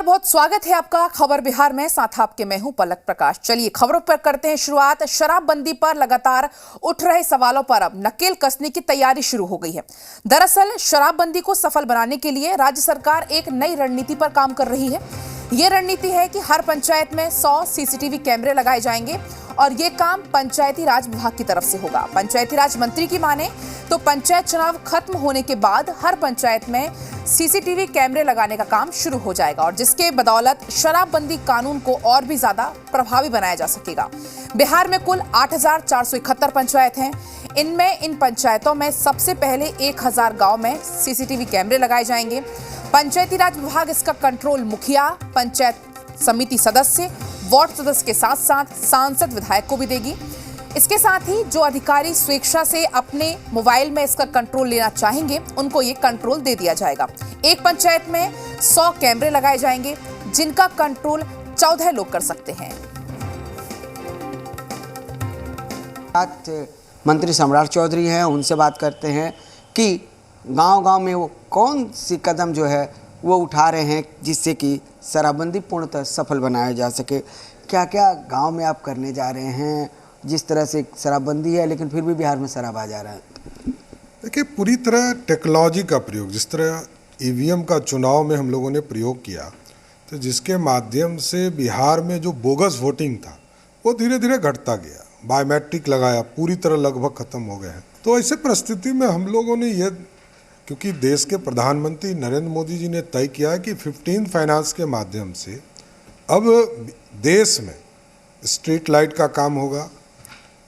बहुत स्वागत है आपका खबर बिहार में। साथ आपके मैं हूं पलक प्रकाश। चलिए खबरों पर करते हैं शुरुआत। शराबबंदी पर लगातार उठ रहे सवालों पर अब नकेल कसने की तैयारी शुरू हो गई है। दरअसल शराबबंदी को सफल बनाने के लिए राज्य सरकार एक नई रणनीति पर काम कर रही है। ये रणनीति है कि हर पंचायत में 100 सीसीटीवी कैमरे लगाए जाएंगे और ये काम पंचायती राज विभाग की तरफ से होगा। पंचायती राज मंत्री की माने तो पंचायत चुनाव खत्म होने के बाद हर पंचायत में सीसीटीवी कैमरे लगाने का काम शुरू हो जाएगा और जिसके बदौलत शराबबंदी कानून को और भी ज्यादा प्रभावी बनाया जा सकेगा। बिहार में कुल 8,471 पंचायत हैं। इनमें इन पंचायतों में सबसे पहले 1,000 गांव में सीसीटीवी कैमरे लगाए जाएंगे। पंचायती राज विभाग इसका कंट्रोल मुखिया, पंचायत समिति सदस्य, वार्ड सदस्य के साथ साथ सांसद विधायक को भी देगी। इसके साथ ही जो अधिकारी स्वेच्छा से अपने मोबाइल में इसका कंट्रोल लेना चाहेंगे उनको ये कंट्रोल दे दिया जाएगा। एक पंचायत में 100 कैमरे लगाए जाएंगे जिनका कंट्रोल 14 लोग कर सकते हैं। मंत्री सम्राट चौधरी हैं, उनसे बात करते हैं कि गांव-गांव में वो कौन सी कदम जो है वो उठा रहे हैं जिससे कि शराबबंदी पूर्णतः सफल बनाया जा सके। क्या-क्या गांव में आप करने जा रहे हैं? जिस तरह से शराबबंदी है लेकिन फिर भी बिहार में शराब आ जा रहा है। देखिए, पूरी तरह टेक्नोलॉजी का प्रयोग, जिस तरह ईवीएम का चुनाव में हम लोगों ने प्रयोग किया, तो जिसके माध्यम से बिहार में जो बोगस वोटिंग था वो धीरे धीरे घटता गया। बायोमेट्रिक लगाया, पूरी तरह लगभग खत्म हो गए हैं। तो ऐसे परिस्थिति में हम लोगों ने ये, क्योंकि देश के प्रधानमंत्री नरेंद्र मोदी जी ने तय किया है कि 15 फाइनेंस के माध्यम से अब देश में स्ट्रीट लाइट का काम होगा,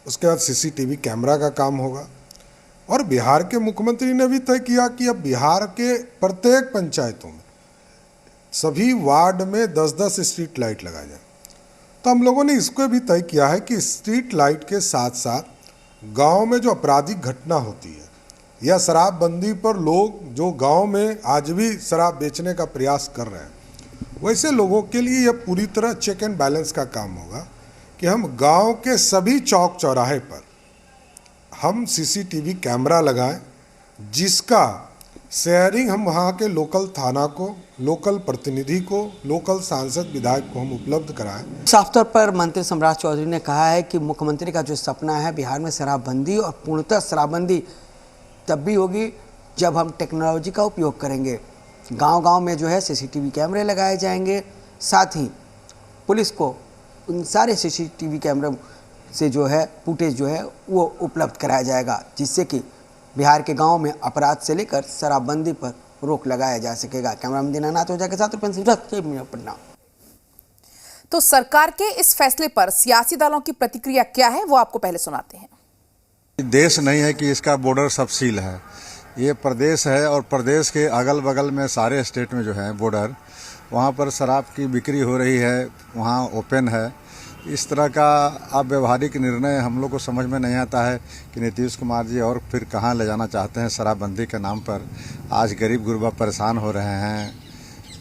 उसके बाद सीसीटीवी कैमरा का काम होगा। और बिहार के मुख्यमंत्री ने भी तय किया कि अब बिहार के प्रत्येक पंचायतों में सभी वार्ड में 10-10 स्ट्रीट लाइट लगाए जाए। तो हम लोगों ने इसको भी तय किया है कि स्ट्रीट लाइट के साथ साथ गांव में जो आपराधिक घटना होती है या शराबबंदी पर लोग जो गांव में आज भी शराब बेचने का प्रयास कर रहे हैं, वैसे लोगों के लिए यह पूरी तरह चेक एंड बैलेंस का काम होगा कि हम गांव के सभी चौक चौराहे पर हम सीसीटीवी कैमरा लगाएं, जिसका शेयरिंग हम वहाँ के लोकल थाना को, लोकल प्रतिनिधि को, लोकल सांसद विधायक को हम उपलब्ध कराएं। साफ तौर पर मंत्री सम्राट चौधरी ने कहा है कि मुख्यमंत्री का जो सपना है बिहार में शराबबंदी और पूर्णतः शराबबंदी तब भी होगी जब हम टेक्नोलॉजी का उपयोग करेंगे। गांव-गांव में जो है सीसीटीवी कैमरे लगाए जाएंगे, साथ ही पुलिस को उन सारे सीसीटीवी कैमरे से जो है फुटेज जो है वो उपलब्ध कराया जाएगा, जिससे कि बिहार के गांव में अपराध से लेकर शराबबंदी पर रोक लगाया जा सकेगा। कैमरामैन दीनानाथ ओझा के साथ पटना। तो सरकार के इस फैसले पर सियासी दलों की प्रतिक्रिया क्या है वो आपको पहले सुनाते हैं। देश नहीं है कि इसका बॉर्डर सब सील है, ये प्रदेश है और प्रदेश के अगल बगल में सारे स्टेट में जो है बॉर्डर, वहाँ पर शराब की बिक्री हो रही है, वहाँ ओपन है। इस तरह का अब व्यवहारिक निर्णय हम लोग को समझ में नहीं आता है कि नीतीश कुमार जी और फिर कहाँ ले जाना चाहते हैं शराबबंदी के नाम पर। आज गरीब गुरबा परेशान हो रहे हैं।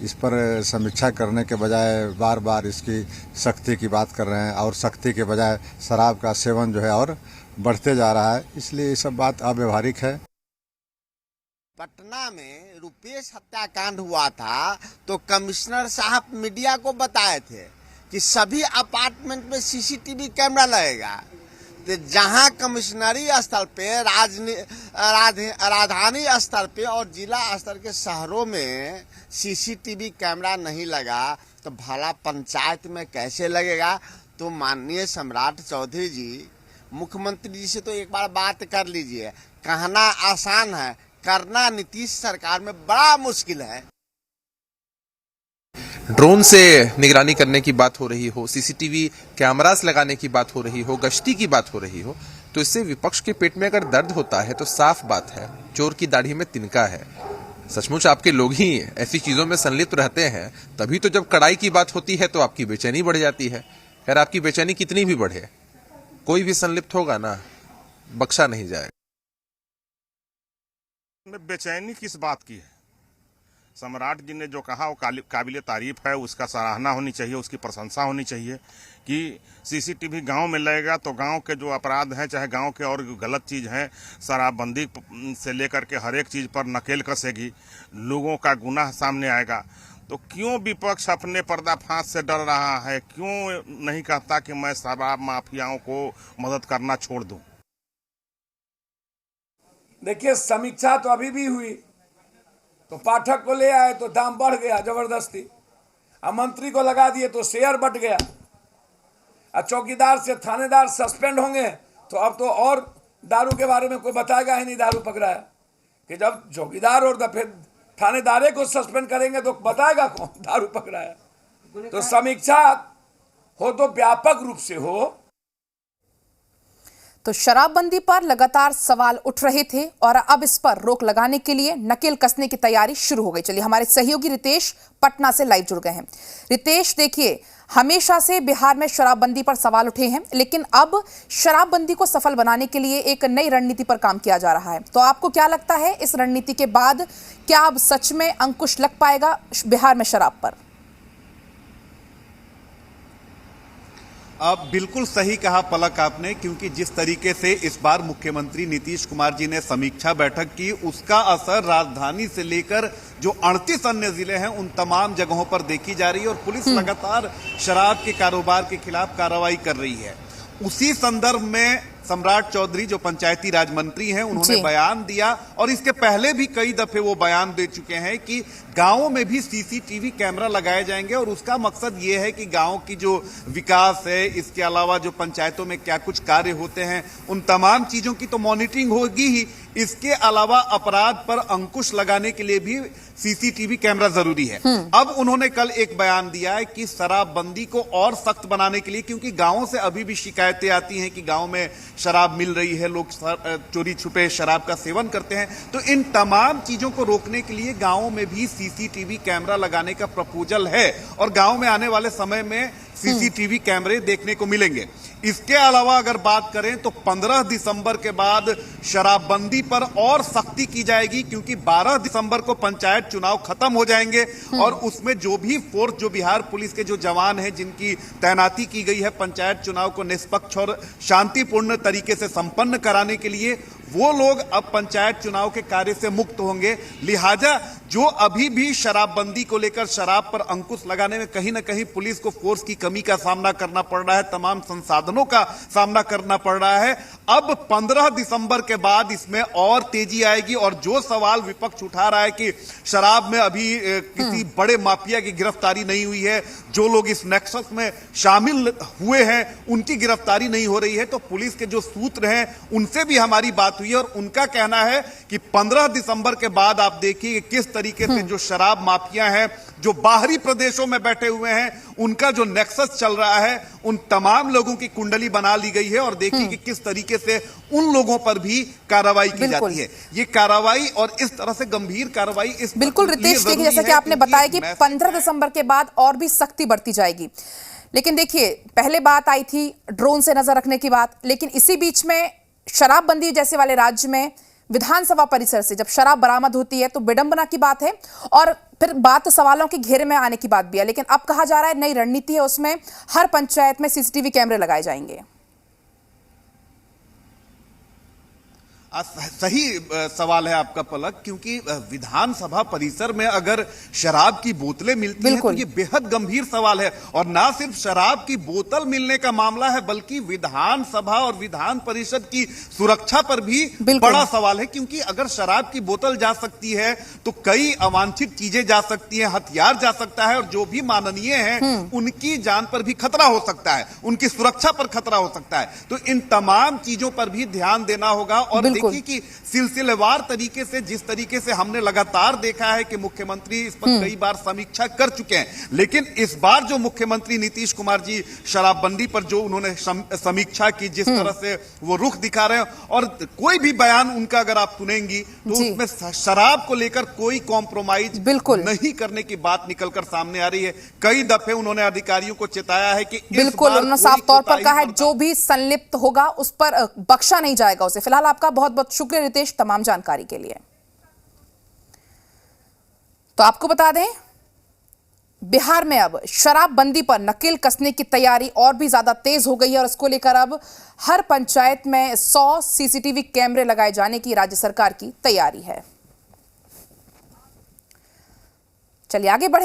इस पर समीक्षा करने के बजाय बार बार इसकी सख्ती की बात कर रहे हैं और सख्ती के बजाय शराब का सेवन जो है और बढ़ते जा रहा है। इसलिए ये सब बात अव्यवहारिक है। पटना में रुपेश हत्याकांड हुआ था तो कमिश्नर साहब मीडिया को बताए थे कि सभी अपार्टमेंट में सीसीटीवी कैमरा लगेगा। तो जहां कमिश्नरी स्तर पे, राजधानी स्तर पे और जिला स्तर के शहरों में सीसीटीवी कैमरा नहीं लगा तो भला पंचायत में कैसे लगेगा। तो माननीय सम्राट चौधरी जी, मुख्यमंत्री जी से तो एक बार बात कर लीजिए। कहना आसान है, करना नीतीश सरकार में बड़ा मुश्किल है। ड्रोन से निगरानी करने की बात हो रही हो, सीसीटीवी कैमरास लगाने की बात हो रही हो, गश्ती की बात हो रही हो, तो इससे विपक्ष के पेट में अगर दर्द होता है तो साफ बात है चोर की दाढ़ी में तिनका है। सचमुच आपके लोग ही ऐसी चीजों में संलिप्त रहते हैं, तभी तो जब कड़ाई की बात होती है तो आपकी बेचैनी बढ़ जाती है। खैर, आपकी बेचैनी कितनी भी बढ़े, कोई भी संलिप्त होगा ना, बख्शा नहीं जाएगा। बेचैनी किस बात की है? सम्राट जी ने जो कहा वो काबिल तारीफ है, उसका सराहना होनी चाहिए, उसकी प्रशंसा होनी चाहिए कि सीसीटीवी गांव में लगेगा तो गांव के जो अपराध हैं, चाहे गांव के और गलत चीज़ हैं, शराबबंदी से लेकर के हर एक चीज़ पर नकेल कसेगी, लोगों का गुनाह सामने आएगा। तो क्यों विपक्ष अपने पर्दाफाश से डर रहा है? क्यों नहीं कहता कि मैं शराब माफियाओं को मदद करना छोड़ दूं? देखिए, समीक्षा तो अभी भी हुई, तो पाठक को ले आए तो दाम बढ़ गया जबरदस्ती, और मंत्री को लगा दिए तो शेयर बढ़ गया, और चौकीदार से थानेदार सस्पेंड होंगे तो अब तो और दारू के बारे में कोई बताएगा ही नहीं दारू पकड़ा है। कि जब चौकीदार और फिर थानेदारे को सस्पेंड करेंगे तो बताएगा कौन दारू पकड़ा है। तो समीक्षा हो तो व्यापक रूप से हो। तो शराबबंदी पर लगातार सवाल उठ रहे थे और अब इस पर रोक लगाने के लिए नकेल कसने की तैयारी शुरू हो गई। चलिए हमारे सहयोगी रितेश पटना से लाइव जुड़ गए हैं। रितेश, देखिए, हमेशा से बिहार में शराबबंदी पर सवाल उठे हैं, लेकिन अब शराबबंदी को सफल बनाने के लिए एक नई रणनीति पर काम किया जा रहा है। तो आपको क्या लगता है, इस रणनीति के बाद क्या अब सच में अंकुश लग पाएगा बिहार में शराब पर? अब बिल्कुल सही कहा पलक आपने, क्योंकि जिस तरीके से इस बार मुख्यमंत्री नीतीश कुमार जी ने समीक्षा बैठक की, उसका असर राजधानी से लेकर जो 38 अन्य जिले हैं उन तमाम जगहों पर देखी जा रही है और पुलिस लगातार शराब के कारोबार के खिलाफ कार्रवाई कर रही है। उसी संदर्भ में सम्राट चौधरी जो पंचायती राज मंत्री हैं, उन्होंने बयान दिया और इसके पहले भी कई दफे वो बयान दे चुके हैं कि गांवों में भी सीसीटीवी कैमरा लगाए जाएंगे और उसका मकसद ये है कि गांव की जो विकास है, इसके अलावा जो पंचायतों में क्या कुछ कार्य होते हैं, उन तमाम चीजों की तो मॉनिटरिंग होगी ही। इसके अलावा अपराध पर अंकुश लगाने के लिए भी सीसीटीवी कैमरा जरूरी है। अब उन्होंने कल एक बयान दिया है कि शराबबंदी को और सख्त बनाने के लिए, क्योंकि गांवों से अभी भी शिकायतें आती हैं कि गांव में शराब मिल रही है, लोग चोरी छुपे शराब का सेवन करते हैं, तो इन तमाम चीजों को रोकने के लिए गांवों में भी सीसीटीवी कैमरा लगाने का प्रपोजल है और गांव में आने वाले समय में सीसीटीवी कैमरे देखने को मिलेंगे। इसके अलावा अगर बात करें तो 15 दिसंबर के बाद शराबबंदी पर और सख्ती की जाएगी, क्योंकि 12 दिसंबर को पंचायत चुनाव खत्म हो जाएंगे और उसमें जो भी फोर्स, जो बिहार पुलिस के जो जवान हैं जिनकी तैनाती की गई है पंचायत चुनाव को निष्पक्ष और शांतिपूर्ण तरीके से संपन्न कराने के लिए, वो लोग अब पंचायत चुनाव के कार्य से मुक्त होंगे। लिहाजा जो अभी भी शराबबंदी को लेकर, शराब पर अंकुश लगाने में कहीं ना कहीं पुलिस को फोर्स की कमी का सामना करना पड़ रहा है, तमाम संसाधनों का सामना करना पड़ रहा है, अब 15 दिसंबर के बाद इसमें और तेजी आएगी। और जो सवाल विपक्ष उठा रहा है कि शराब में अभी किसी बड़े माफिया की गिरफ्तारी नहीं हुई है, जो लोग इस नेक्सस में शामिल हुए हैं उनकी गिरफ्तारी नहीं हो रही है, तो पुलिस के जो सूत्र हैं उनसे भी हमारी बात हुई और उनका कहना है कि 15 दिसंबर के बाद आप देखिए किस तरीके से जो शराब माफिया हैं, जो बाहरी प्रदेशों में बैठे हुए हैं, उनका जो नेक्सस चल रहा है, उन तमाम लोगों की कुंडली बना ली गई है और देखिए कि किस तरीके से उन लोगों पर भी कार्रवाई की जाती है। ये कार्रवाई और इस तरह से गंभीर कार्रवाई इस बिल्कुल रितेश, देखिए जैसा कि आपने बताया कि 15 दिसंबर के बाद और भी सख्ती बढ़ती जाएगी, लेकिन देखिए पहले बात आई थी ड्रोन से नजर रखने की बात, लेकिन इसी बीच में शराबबंदी जैसे वाले राज्य में विधानसभा परिसर से जब शराब बरामद होती है तो विडंबना की बात है और फिर बात सवालों के घेरे में आने की बात भी है। लेकिन अब कहा जा रहा है नई रणनीति है, उसमें हर पंचायत में सीसीटीवी कैमरे लगाए जाएंगे। सही सवाल है आपका पलक, क्योंकि विधानसभा परिसर में अगर शराब की बोतलें मिलती हैं तो ये बेहद गंभीर सवाल है। और ना सिर्फ शराब की बोतल मिलने का मामला है, बल्कि विधानसभा और विधान परिषद की सुरक्षा पर भी बड़ा सवाल है, क्योंकि अगर शराब की बोतल जा सकती है तो कई अवांछित चीजें जा सकती हैं, हथियार जा सकता है और जो भी माननीय हैं उनकी जान पर भी खतरा हो सकता है, उनकी सुरक्षा पर खतरा हो सकता है। तो इन तमाम चीजों पर भी ध्यान देना होगा। और कि सिलसिलेवार तरीके से, जिस तरीके से हमने लगातार देखा है कि मुख्यमंत्री इस पर कई बार समीक्षा कर चुके हैं, लेकिन इस बार जो मुख्यमंत्री नीतीश कुमार जी शराबबंदी पर जो उन्होंने समीक्षा की, जिस तरह से वो रुख दिखा रहे हैं, और कोई भी बयान उनका अगर आप सुनेंगी तो उसमें शराब को लेकर कोई कॉम्प्रोमाइज नहीं करने की बात निकलकर सामने आ रही है। कई दफे उन्होंने अधिकारियों को चेताया है कि बिल्कुल उन्होंने साफ तौर पर कहा है जो भी संलिप्त होगा उस पर बख्शा नहीं जाएगा उसे। फिलहाल आपका बहुत बहुत शुक्रिया रितेश तमाम जानकारी के लिए। तो आपको बता दें बिहार में अब शराबबंदी पर नकेल कसने की तैयारी और भी ज्यादा तेज हो गई है और इसको लेकर अब हर पंचायत में 100 सीसीटीवी कैमरे लगाए जाने की राज्य सरकार की तैयारी है। चलिए आगे बढ़े।